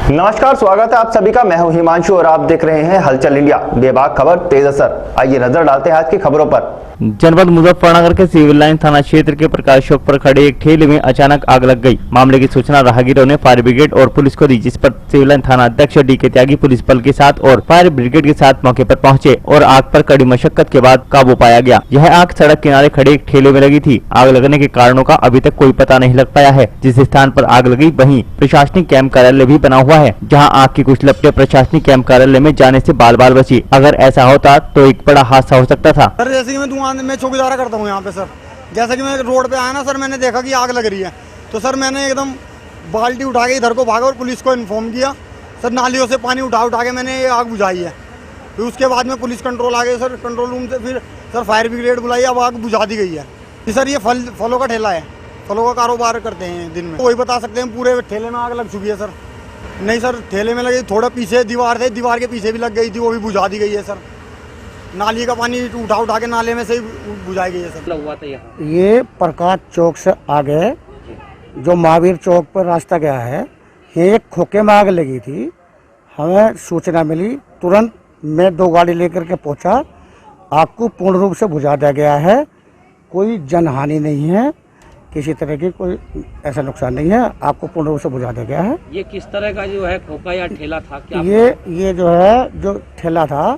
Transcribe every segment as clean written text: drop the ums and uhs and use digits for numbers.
नमस्कार, स्वागत है आप सभी का। मैं हूं हिमांशु और आप देख रहे हैं हलचल इंडिया। बेबाक खबर तेज असर। आइए नजर डालते हैं आज की खबरों पर। जनपद मुजफ्फरनगर के सिविल लाइन थाना क्षेत्र के प्रकाश चौक पर खड़े एक ठेले में अचानक आग लग गई। मामले की सूचना राहगीरों ने फायर ब्रिगेड और पुलिस को दी, जिस पर सिविल लाइन थाना अध्यक्ष डी.के. त्यागी पुलिस बल के साथ और फायर ब्रिगेड के साथ मौके पर पहुंचे और आग पर कड़ी मशक्कत के बाद काबू पाया गया। यह आग सड़क किनारे खड़े एक ठेले में लगी थी। आग लगने के कारणों का अभी तक कोई पता नहीं लग पाया है। जिस स्थान पर आग लगी वहीं प्रशासनिक कैंप कार्यालय भी बना हुआ है, जहाँ आग की कुछ लपटें प्रशासनिक कैंप कार्यालय में जाने से बाल बाल बची। अगर ऐसा होता तो एक बड़ा हादसा हो सकता था। सर, जैसे कि मैं दुकान में चौकीदारा करता हूँ यहाँ पे सर, जैसे कि मैं रोड पे आया ना सर, मैंने देखा कि आग लग रही है तो सर मैंने एकदम बाल्टी उठा के इधर को भागा और पुलिस को इन्फॉर्म किया। सर नालियों से पानी उठा के मैंने ये आग बुझाई है। फिर उसके बाद में पुलिस कंट्रोल आ गए सर, कंट्रोल रूम से फिर सर फायर ब्रिगेड बुलाई, अब आग बुझा दी गई है। सर ये फलों का ठेला है, फलों का कारोबार करते हैं दिन में, वही बता सकते हैं पूरे ठेले में आग लग चुकी है सर। नहीं सर, ठेले में लगी, थोड़ा पीछे दीवार थे, दीवार के पीछे भी लग गई थी, वो भी बुझा दी गई है सर। नाली का पानी उठा के नाले में से ही बुझाई गई है सर। हुआ था यहाँ ये प्रकाश चौक से आगे जो महावीर चौक पर रास्ता गया है, ये एक खोखे में आग लगी थी। हमें सूचना मिली, तुरंत मैं 2 गाड़ी लेकर के पहुंचा। आग को पूर्ण रूप से बुझा दिया गया है। कोई जनहानि नहीं है, किसी तरह की कोई ऐसा नुकसान नहीं है। आपको पूर्ण रूप से बुझा दिया गया है। ये किस तरह का जो है खोखा या ठेला था क्या? ये जो है जो ठेला था,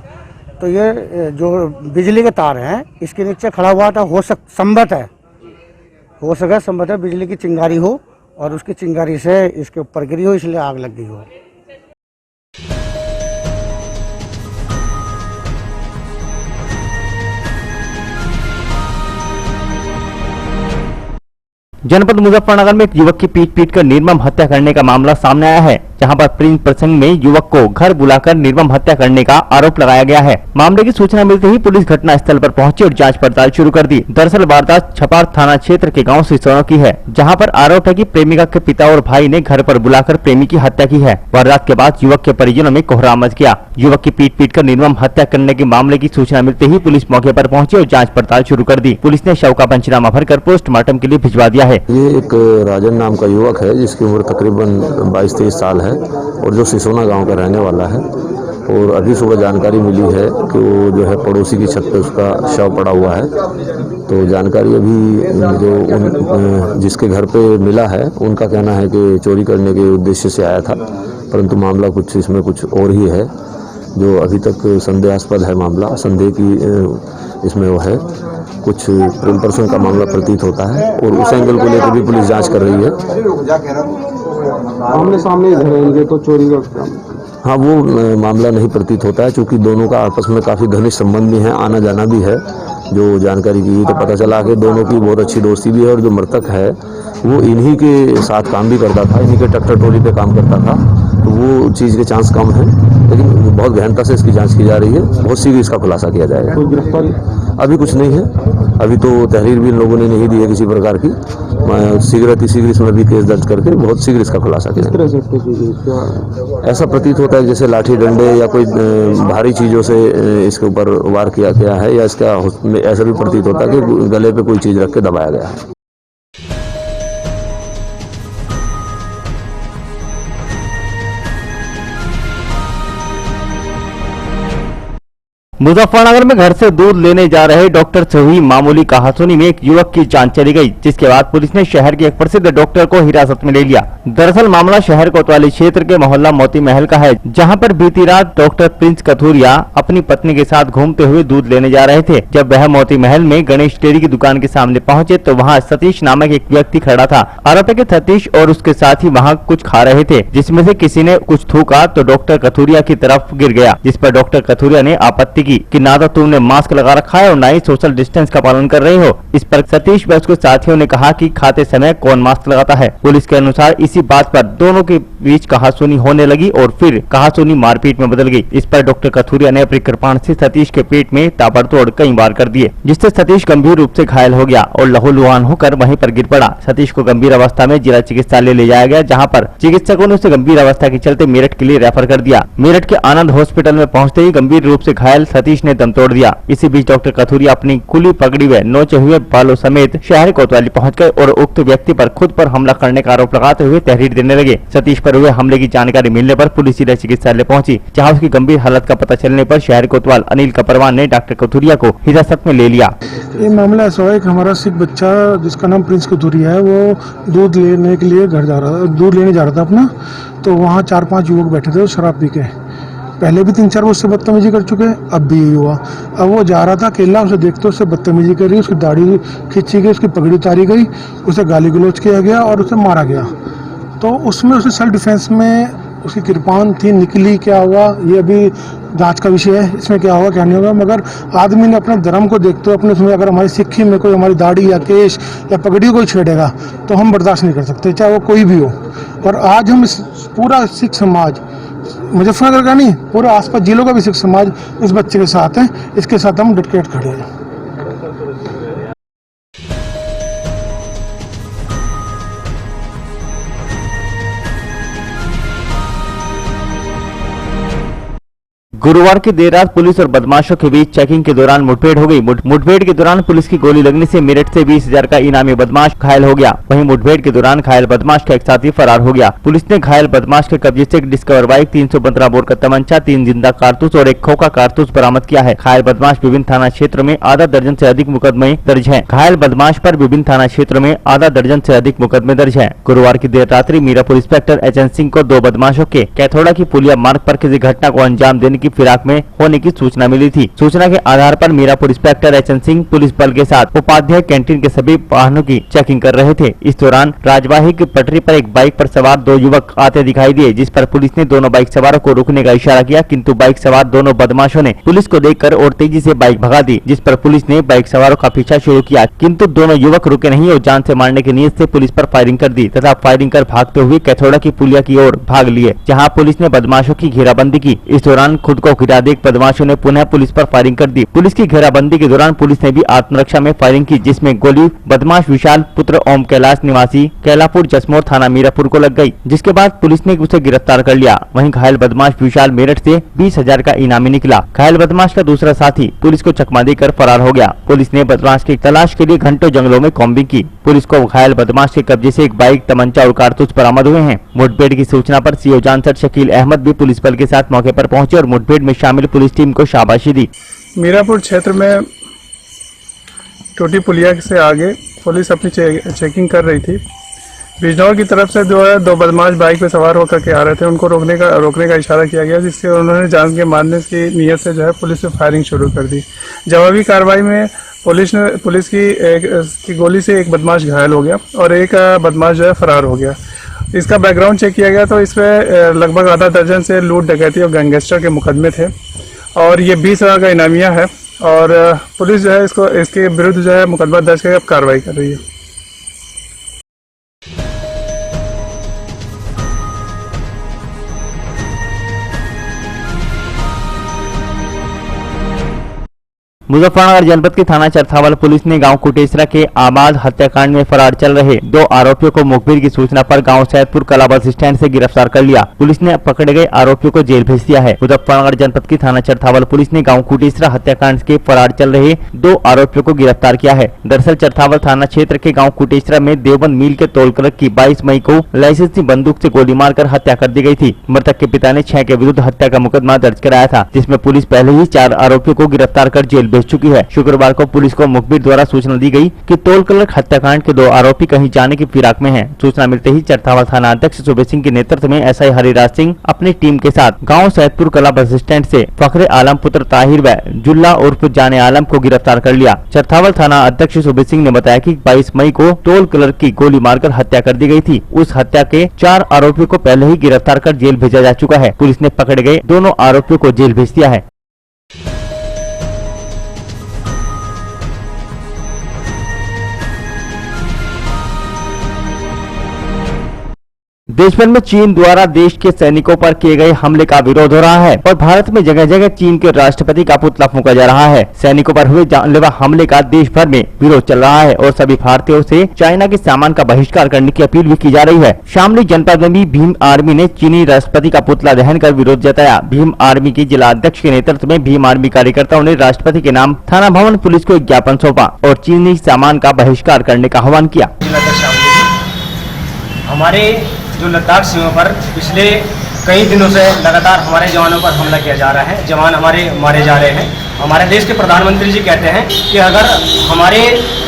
तो ये जो बिजली के तार हैं इसके नीचे खड़ा हुआ था। संभव है बिजली की चिंगारी हो और उसकी चिंगारी से इसके ऊपर गिरी हो, इसलिए आग लग गई हो। जनपद मुजफ्फरनगर में एक युवक की पीट कर निर्मम हत्या करने का मामला सामने आया है, जहां पर प्रिंस प्रसंग में युवक को घर बुलाकर निर्मम हत्या करने का आरोप लगाया गया है। मामले की सूचना मिलते ही पुलिस घटना स्थल पर पहुंची और जांच पड़ताल शुरू कर दी। दरअसल वारदात छपार थाना क्षेत्र के गांव सिसोना की है, जहां पर आरोप है कि प्रेमिका के पिता और भाई ने घर पर बुलाकर प्रेमी की हत्या की है। वारदात के बाद युवक के परिजनों में कोहराम मच गया। युवक की पीट कर निर्मम हत्या करने के मामले की सूचना मिलते ही पुलिस मौके पर पहुंची और जाँच पड़ताल शुरू कर दी। पुलिस ने शव का पंचनामा भरकर पोस्टमार्टम के लिए भिजवा दिया है। ये एक राजन नाम का युवक है, जिसकी उम्र तकरीबन 22-23 साल है और जो सिसोना गांव का रहने वाला है। और अभी सुबह जानकारी मिली है कि वो जो है पड़ोसी की छत पे उसका शव पड़ा हुआ है। तो जानकारी अभी जो जिसके घर पे मिला है, उनका कहना है कि चोरी करने के उद्देश्य से आया था, परंतु मामला कुछ इसमें कुछ और ही है, जो अभी तक संदेहास्पद है। मामला संदेह की इसमें वो है, कुछ प्रेम प्रसंग का मामला प्रतीत होता है और उस एंगल को लेकर भी पुलिस जांच कर रही है। आमने सामने रहेंगे तो चोरी का हाँ, वो मामला नहीं प्रतीत होता है, क्योंकि दोनों का आपस में काफ़ी घनिष्ठ संबंध भी है, आना जाना भी है। जो जानकारी की तो पता चला कि दोनों की बहुत अच्छी दोस्ती भी है और जो मृतक है वो इन्हीं के साथ काम भी करता था, इन्हीं के ट्रैक्टर ट्रॉली पे काम करता था। तो वो चीज़ के चांस कम है, लेकिन बहुत गहनता से इसकी जांच की जा रही है। बहुत शीघ्र इसका खुलासा किया जाएगा। कोई गिरफ्तारी अभी कुछ नहीं है, अभी तो तहरीर भी इन लोगों ने नहीं दी है किसी प्रकार की। शीघ्र इसमें भी केस दर्ज करके बहुत शीघ्र इसका खुलासा किया जाएगा। ऐसा प्रतीत होता है जैसे लाठी डंडे या कोई भारी चीज़ों से इसके ऊपर वार किया गया है, या इसका ऐसा भी प्रतीत होता है कि गले पे कोई चीज़ रख के दबाया गया है। मुजफ्फरनगर में घर से दूध लेने जा रहे डॉक्टर से हुई मामूली कहासुनी में एक युवक की जान चली गई, जिसके बाद पुलिस ने शहर के एक प्रसिद्ध डॉक्टर को हिरासत में ले लिया। दरअसल मामला शहर कोतवाली क्षेत्र के मोहल्ला मोती महल का है, जहां पर बीती रात डॉक्टर प्रिंस कथूरिया अपनी पत्नी के साथ घूमते हुए दूध लेने जा रहे थे। जब वह मोती महल में गणेश डेयरी की दुकान के सामने पहुंचे तो वहां सतीश नामक एक व्यक्ति खड़ा था। आरोप है कि सतीश और उसके साथी वहां कुछ खा रहे थे, जिसमें से किसी ने कुछ थूका तो डॉक्टर कथूरिया की तरफ गिर गया, जिस पर डॉक्टर कथूरिया ने आपत्ति कि ना तो तुमने मास्क लगा रखा है और ना ही सोशल डिस्टेंस का पालन कर रहे हो। इस पर सतीश व उसके साथियों ने कहा कि खाते समय कौन मास्क लगाता है। पुलिस के अनुसार इसी बात पर दोनों के बीच कहासुनी होने लगी और फिर कहासुनी मारपीट में बदल गई। इस पर डॉक्टर कथूरिया ने अपनी कृपाण से सतीश के पेट में ताबड़तोड़ कई वार कर दिए, जिससे सतीश गंभीर रूप से घायल हो गया और लहूलुहान होकर वहीं पर गिर पड़ा। सतीश को गंभीर अवस्था में जिला चिकित्सालय ले जाया गया, जहाँ पर चिकित्सकों ने उसे गंभीर अवस्था के चलते मेरठ के लिए रेफर कर दिया। मेरठ के आनंद हॉस्पिटल में पहुँचते ही गंभीर रूप से घायल सतीश ने दम तोड़ दिया। इसी बीच डॉक्टर कथुरिया अपनी कुली पगड़ी व नोचे हुए बालों समेत शहर कोतवाली पहुँच गए और उक्त व्यक्ति पर खुद पर हमला करने का आरोप लगाते हुए तहरीर देने लगे। सतीश पर हुए हमले की जानकारी मिलने पर पुलिस सीधे चिकित्सालय पहुंची, जहां उसकी गंभीर हालत का पता चलने पर शहर कोतवाल अनिल कपरवान ने डॉक्टर कथुरिया को हिरासत में ले लिया। ये मामला ऐसा है कि हमारा सिख बच्चा जिसका नाम प्रिंस कथुरिया है, वो दूध लेने के लिए घर जा रहा था, दूध लेने जा रहा था अपना। तो वहाँ 4-5 युवक बैठे थे शराब पी के। पहले भी 3-4 वो उससे बदतमीजी कर चुके हैं, अब भी यही हुआ। अब वो जा रहा था अकेला, उसे देखते उससे बदतमीजी करी, उसकी दाढ़ी खींची गई, उसकी पगड़ी उतारी गई, उसे गाली गलौज किया गया और उसे मारा गया। तो उसमें उसे सेल्फ डिफेंस में उसकी कृपान थी, निकली, क्या हुआ ये अभी जांच का विषय है, इसमें क्या होगा क्या नहीं होगा। मगर आदमी ने अपने धर्म को देखते हुए अपने उसमें अगर हमारी सिक्खी में कोई हमारी दाढ़ी या केश या पगड़ी कोई छेड़ेगा तो हम बर्दाश्त नहीं कर सकते, चाहे वो कोई भी हो। और आज हम इस पूरा सिख समाज, मुजफ्फरनगर का नहीं, पूरा आसपास जिलों का भी सिख समाज इस बच्चे के साथ है, इसके साथ हम डट के खड़े हैं। गुरुवार की देर रात पुलिस और बदमाशों के बीच चेकिंग के दौरान मुठभेड़ हो गई। मुठभेड़ के दौरान पुलिस की गोली लगने से मेरठ से 20,000 का इनामी बदमाश घायल हो गया। वहीं मुठभेड़ के दौरान घायल बदमाश का एक साथी फरार हो गया। पुलिस ने घायल बदमाश के कब्जे से एक डिस्कवर बाइक, 315 बोर का तमंचा, 3 जिंदा कारतूस और एक खोखा कारतूस बरामद किया है। घायल बदमाश विभिन्न थाना क्षेत्र में आधा दर्जन से अधिक मुकदमे दर्ज है। घायल बदमाश पर विभिन्न थाना क्षेत्र में आधा दर्जन से अधिक मुकदमे दर्ज है। गुरुवार की देर रात्रि मीरापुर इंस्पेक्टर एचएन सिंह को 2 बदमाशों के कैथोड़ा की पुलिया मार्ग पर किसी घटना को अंजाम देने की फिराक में होने की सूचना मिली थी। सूचना के आधार पर Mirapur inspector HN Singh police बल के साथ उपाध्याय कैंटीन के सभी वाहनों की चेकिंग कर रहे थे। इस दौरान राजवाही की पटरी पर एक बाइक पर सवार 2 युवक आते दिखाई दिए, जिस पर पुलिस ने दोनों बाइक सवारों को रुकने का इशारा किया, किंतु बाइक सवार दोनों बदमाशों ने पुलिस को देखकर और तेजी से बाइक भगा दी, जिस पर पुलिस ने बाइक सवारों का पीछा शुरू किया, किंतु दोनों युवक रुके नहीं और जान से मारने की नीयत से पुलिस पर फायरिंग कर दी तथा फायरिंग कर भागते हुए कैथोड़ा की पुलिया की ओर भाग लिए, जहाँ पुलिस ने बदमाशों की घेराबंदी की। इस दौरान खुद को घिरा देख बदमाशों ने पुनः पुलिस पर फायरिंग कर दी। पुलिस की घेराबंदी के दौरान पुलिस ने भी आत्मरक्षा में फायरिंग की, जिसमें गोली बदमाश विशाल पुत्र ओम कैलाश निवासी कैलापुर जसमोर थाना मीरापुर को लग गई, जिसके बाद पुलिस ने उसे गिरफ्तार कर लिया। वहीं घायल बदमाश विशाल मेरठ से 20,000 का इनामी निकला। घायल बदमाश का दूसरा साथी पुलिस को चकमा देकर फरार हो गया। पुलिस ने बदमाश की तलाश के लिए घंटों जंगलों में कॉम्बिंग की। पुलिस को घायल बदमाश के कब्जे से एक बाइक, तमंचा और कारतूस बरामद हुए हैं। मुठभेड़ की सूचना पर सीओ जानसर शकील अहमद भी पुलिस बल के साथ मौके पर पहुंचे और मुठभेड़ में शामिल पुलिस टीम को शाबाशी दी। मीरापुर क्षेत्र में टोटी पुलिया से आगे पुलिस अपनी चेकिंग कर रही थी। बिजनौर की तरफ से जो है 2 बदमाश बाइक पे सवार होकर के आ रहे थे, उनको रोकने का इशारा किया गया, जिससे उन्होंने जान के मारने की नीयत से जो है पुलिस ने फायरिंग शुरू कर दी। जवाबी कार्रवाई में पुलिस की गोली से एक बदमाश घायल हो गया और एक बदमाश जो है फरार हो गया। इसका बैकग्राउंड चेक किया गया तो इसमें लगभग आधा दर्जन से लूट, डकैती और गैंगस्टर के मुकदमे थे और ये 20,000 का इनामिया है और पुलिस जो है इसके विरुद्ध जो है मुकदमा दर्ज करके अब कार्रवाई कर रही है। मुजफ्फरनगर जनपद के थाना चरथावल पुलिस ने गांव कुटेसरा के आबाद हत्याकांड में फरार चल रहे 2 आरोपियों को मुखबिर की सूचना पर गांव सैदपुर कला बस स्टैंड से गिरफ्तार कर लिया। पुलिस ने पकड़े गए आरोपियों को जेल भेज दिया है। मुजफ्फरनगर जनपद की थाना चरथावल पुलिस ने गांव कुटेसरा हत्याकांड के फरार चल रहे 2 आरोपियों को गिरफ्तार किया है। दरअसल चरथावल थाना क्षेत्र के गाँव कुटेसरा में देवबंद मिल के तोल क्लर्क की 22 मई को लाइसेंसी बंदूक से गोली मारकर हत्या कर दी गई थी। मृतक के पिता ने 6 के विरुद्ध हत्या का मुकदमा दर्ज कराया था, जिसमें पुलिस पहले ही 4 आरोपियों को गिरफ्तार कर जेल भेज चुकी है। शुक्रवार को पुलिस को मुखबिर द्वारा सूचना दी गई कि तोल क्लर्क हत्याकांड के 2 आरोपी कहीं जाने की फिराक में हैं। सूचना मिलते ही चरथावल थाना अध्यक्ष सुबे सिंह के नेतृत्व में एसआई हरिराज सिंह अपनी टीम के साथ गांव सैदपुर कला बस स्टैंड से फखरे आलम पुत्र ताहिर व जुल्ला उर्फ जाने आलम को गिरफ्तार कर लिया। चरथावल थाना अध्यक्ष सुबे सिंह ने बताया कि 22 मई को तोल क्लर्क की गोली मारकर हत्या कर दी गई थी। उस हत्या के 4 आरोपियों को पहले ही गिरफ्तार कर जेल भेजा जा चुका है। पुलिस ने पकड़े गए दोनों आरोपियों को जेल भेज दिया है। देश भर में चीन द्वारा देश के सैनिकों पर किए गए हमले का विरोध हो रहा है और भारत में जगह जगह चीन के राष्ट्रपति का पुतला फूंका जा रहा है। सैनिकों पर हुए जानलेवा हमले का देश भर में विरोध चल रहा है और सभी भारतीयों से चाइना के सामान का बहिष्कार करने की अपील भी की जा रही है। शामली जनपद में भी भीम आर्मी ने चीनी राष्ट्रपति का पुतला दहन कर विरोध जताया। भीम आर्मी के जिला अध्यक्ष के नेतृत्व में भीम आर्मी कार्यकर्ताओं ने राष्ट्रपति के नाम थाना भवन पुलिस को एक ज्ञापन सौंपा और चीनी सामान का बहिष्कार करने का आह्वान किया। हमारे जो लद्दाख सीमा पर पिछले कई दिनों से लगातार हमारे जवानों पर हमला किया जा रहा है। जवान हमारे मारे जा रहे हैं। हमारे देश के प्रधानमंत्री जी कहते हैं कि अगर हमारे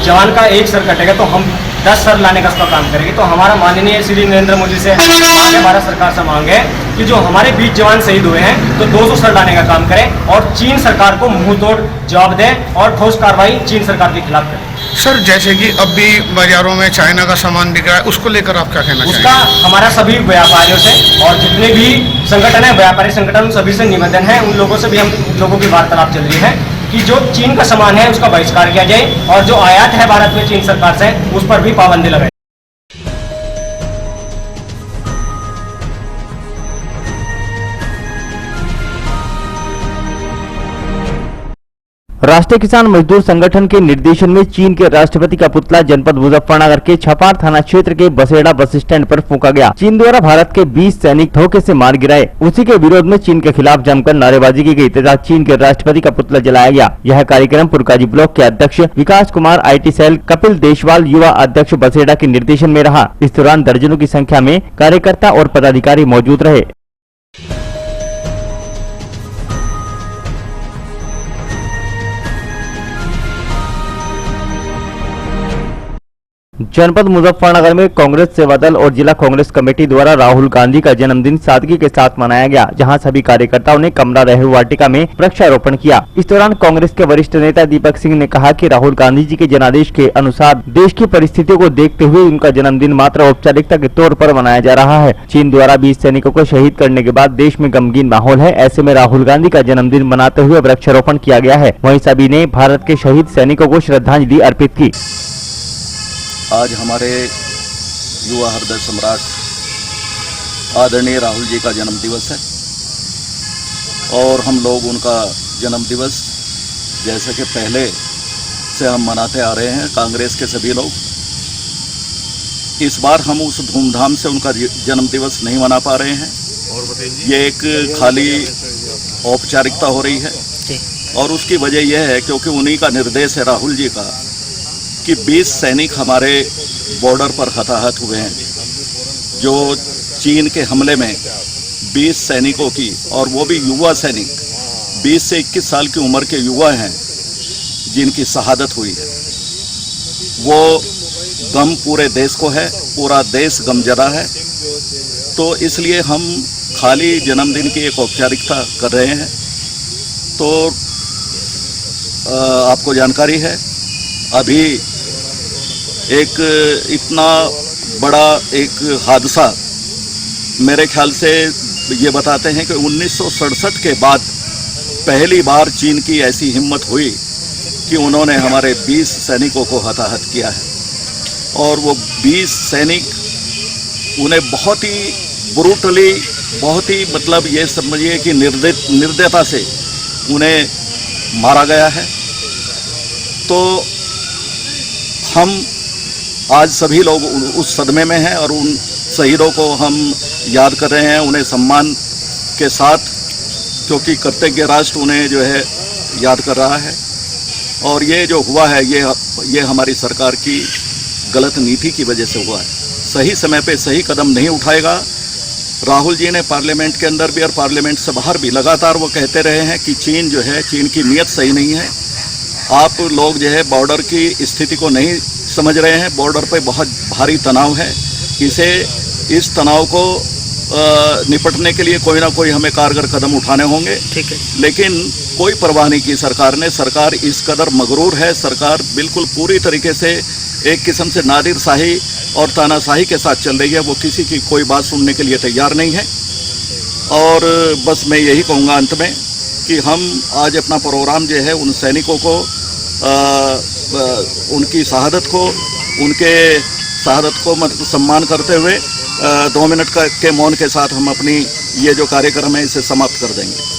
जवान का एक सर कटेगा तो हम 10 सर लाने का उसका काम करेंगे। तो हमारा माननीय श्री नरेंद्र मोदी से माननीय भारत सरकार से मांग है कि जो हमारे 20 जवान शहीद हुए हैं तो 200 सर लाने का काम करें और चीन सरकार को मुंह तोड़ जवाब दें और ठोस कार्रवाई चीन सरकार के खिलाफ करें। सर जैसे कि अब भी बाजारों में चाइना का सामान बिक रहा है, उसको लेकर आप क्या कहना उसका चाहेंगे? हमारा सभी व्यापारियों से और जितने भी संगठन है, व्यापारी संगठन, उन सभी से निवेदन है, उन लोगों से भी हम लोगों की वार्तालाप चल रही है कि जो चीन का सामान है उसका बहिष्कार किया जाए और जो आयात है भारत में चीन सरकार से उस पर भी पाबंदी लगाई। राष्ट्रीय किसान मजदूर संगठन के निर्देशन में चीन के राष्ट्रपति का पुतला जनपद मुजफ्फरनगर के छपार थाना क्षेत्र के बसेड़ा बस स्टैंड पर फूंका गया। चीन द्वारा भारत के 20 सैनिक धोखे से मार गिराए, उसी के विरोध में चीन के खिलाफ जमकर नारेबाजी की गई तथा चीन के राष्ट्रपति का पुतला जलाया गया। यह कार्यक्रम पुरकाजी ब्लॉक के अध्यक्ष विकास कुमार, IT सेल कपिल देशवाल, युवा अध्यक्ष बसेड़ा के निर्देशन में रहा। इस दौरान दर्जनों की संख्या में कार्यकर्ता और पदाधिकारी मौजूद रहे। जनपद मुजफ्फरनगर में कांग्रेस सेवा दल और जिला कांग्रेस कमेटी द्वारा राहुल गांधी का जन्मदिन सादगी के साथ मनाया गया, जहां सभी कार्यकर्ताओं ने कमला नेहरू वाटिका में वृक्षारोपण किया। इस दौरान कांग्रेस के वरिष्ठ नेता दीपक सिंह ने कहा कि राहुल गांधी जी के जनादेश के अनुसार देश की परिस्थितियों को देखते हुए उनका जन्मदिन मात्र औपचारिकता के तौर पर मनाया जा रहा है। चीन द्वारा 20 सैनिकों को शहीद करने के बाद देश में गमगीन माहौल है। ऐसे में राहुल गांधी का जन्मदिन मनाते हुए वृक्षारोपण किया गया है। वहीं सभी ने भारत के शहीद सैनिकों को श्रद्धांजलि अर्पित की। आज हमारे युवा हृदय सम्राट आदरणीय राहुल जी का जन्म दिवस है और हम लोग उनका जन्म दिवस जैसे कि पहले से हम मनाते आ रहे हैं, कांग्रेस के सभी लोग। इस बार हम उस धूमधाम से उनका जन्म दिवस नहीं मना पा रहे हैं। ये एक खाली औपचारिकता हो रही है और उसकी वजह यह है क्योंकि उन्हीं का निर्देश है, राहुल जी का, कि 20 सैनिक हमारे बॉर्डर पर हताहत हुए हैं। जो चीन के हमले में 20 सैनिकों की, और वो भी युवा सैनिक, 20 से 21 साल की उम्र के युवा हैं जिनकी शहादत हुई है। वो गम पूरे देश को है, पूरा देश गमजदा है। तो इसलिए हम खाली जन्मदिन की एक औपचारिकता कर रहे हैं। तो आपको जानकारी है, अभी एक इतना बड़ा एक हादसा मेरे ख्याल से ये बताते हैं कि 1967 के बाद पहली बार चीन की ऐसी हिम्मत हुई कि उन्होंने हमारे 20 सैनिकों को हताहत किया है। और वो 20 सैनिक, उन्हें बहुत ही ब्रूटली, बहुत ही मतलब ये समझिए कि निर्दयता से उन्हें मारा गया है। तो हम आज सभी लोग उस सदमे में हैं और उन शहीदों को हम याद कर रहे हैं, उन्हें सम्मान के साथ, क्योंकि कृतज्ञ राष्ट्र उन्हें जो है याद कर रहा है। और ये जो हुआ है ये हमारी सरकार की गलत नीति की वजह से हुआ है। सही समय पे सही कदम नहीं उठाएगा। राहुल जी ने पार्लियामेंट के अंदर भी और पार्लियामेंट से बाहर भी लगातार वो कहते रहे हैं कि चीन जो है, चीन की नीयत सही नहीं है। आप लोग जो है बॉर्डर की स्थिति को नहीं समझ रहे हैं। बॉर्डर पे बहुत भारी तनाव है। इस तनाव को निपटने के लिए कोई ना कोई हमें कारगर कदम उठाने होंगे। ठीक है, लेकिन कोई परवाह नहीं की सरकार ने। सरकार इस कदर मगरूर है, सरकार बिल्कुल पूरी तरीके से एक किस्म से नादिर शाही और तानाशाही के साथ चल रही है। वो किसी की कोई बात सुनने के लिए तैयार नहीं है। और बस मैं यही कहूँगा अंत में कि हम आज अपना प्रोग्राम जो है उन सैनिकों को, उनकी शहादत को मतलब सम्मान करते हुए 2 मिनट के मौन के साथ हम अपनी ये जो कार्यक्रम है इसे समाप्त कर देंगे।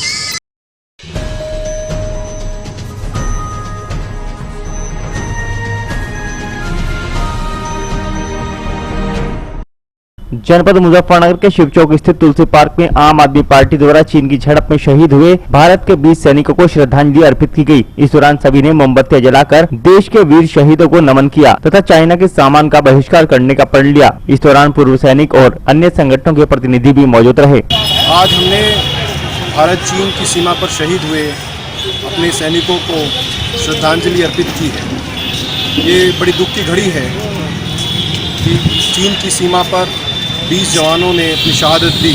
जनपद मुजफ्फरनगर के शिव चौक स्थित तुलसी पार्क में आम आदमी पार्टी द्वारा चीन की झड़प में शहीद हुए भारत के 20 सैनिकों को श्रद्धांजलि अर्पित की गई। इस दौरान सभी ने मोमबत्तियां जलाकर देश के वीर शहीदों को नमन किया तथा चाइना के सामान का बहिष्कार करने का प्रण लिया। इस दौरान पूर्व सैनिक और अन्य संगठनों के प्रतिनिधि भी मौजूद रहे। आज हमने भारत चीन की सीमा पर शहीद हुए अपने सैनिकों को श्रद्धांजलि अर्पित की है। ये बड़ी दुख की घड़ी है कि चीन की सीमा पर 20 जवानों ने अपनी शहादत दी,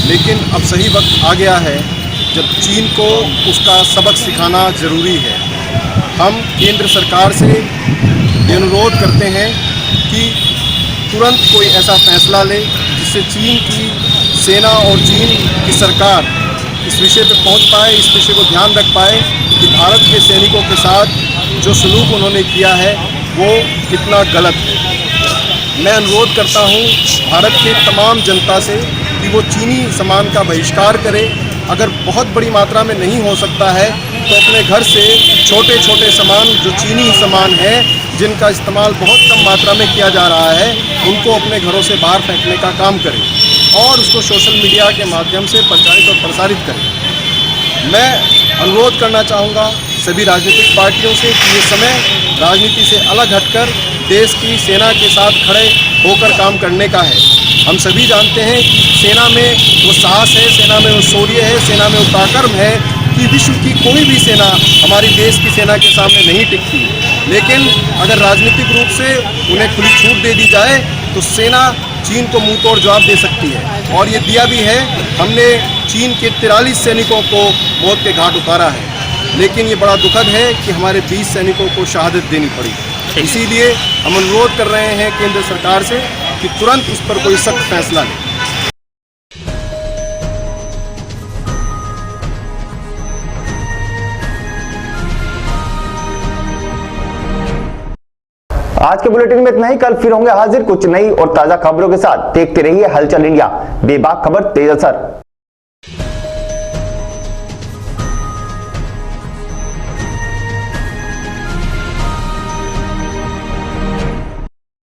लेकिन अब सही वक्त आ गया है जब चीन को उसका सबक सिखाना ज़रूरी है। हम केंद्र सरकार से ये अनुरोध करते हैं कि तुरंत कोई ऐसा फैसला ले जिससे चीन की सेना और चीन की सरकार इस विषय पर पहुंच पाए, इस विषय को ध्यान रख पाए कि भारत के सैनिकों के साथ जो सलूक उन्होंने किया है वो कितना गलत है। मैं अनुरोध करता हूं भारत के तमाम जनता से कि वो चीनी सामान का बहिष्कार करे। अगर बहुत बड़ी मात्रा में नहीं हो सकता है तो अपने घर से छोटे छोटे सामान जो चीनी सामान है जिनका इस्तेमाल बहुत कम मात्रा में किया जा रहा है उनको अपने घरों से बाहर फेंकने का काम करें और उसको सोशल मीडिया के माध्यम से प्रचारित और प्रसारित करें। मैं अनुरोध करना चाहूँगा सभी राजनीतिक पार्टियों से कि ये समय राजनीति से अलग हटकर देश की सेना के साथ खड़े होकर काम करने का है। हम सभी जानते हैं कि सेना में वो साहस है, सेना में वो शौर्य है, सेना में वो पराक्रम है कि विश्व की कोई भी सेना हमारी देश की सेना के सामने नहीं टिकती। लेकिन अगर राजनीतिक रूप से उन्हें खुली छूट दे दी जाए तो सेना चीन को मुंह तोड़ जवाब दे सकती है और ये दिया भी है। हमने चीन के 43 सैनिकों को मौत के घाट उतारा है, लेकिन ये बड़ा दुखद है कि हमारे 20 सैनिकों को शहादत देनी पड़ी। इसीलिए हम अनुरोध कर रहे हैं केंद्र सरकार से कि तुरंत इस पर कोई सख्त फैसला लें। आज के बुलेटिन में इतना ही। कल फिर होंगे हाजिर कुछ नई और ताजा खबरों के साथ। देखते रहिए हलचल इंडिया, बेबाक खबर तेज असर।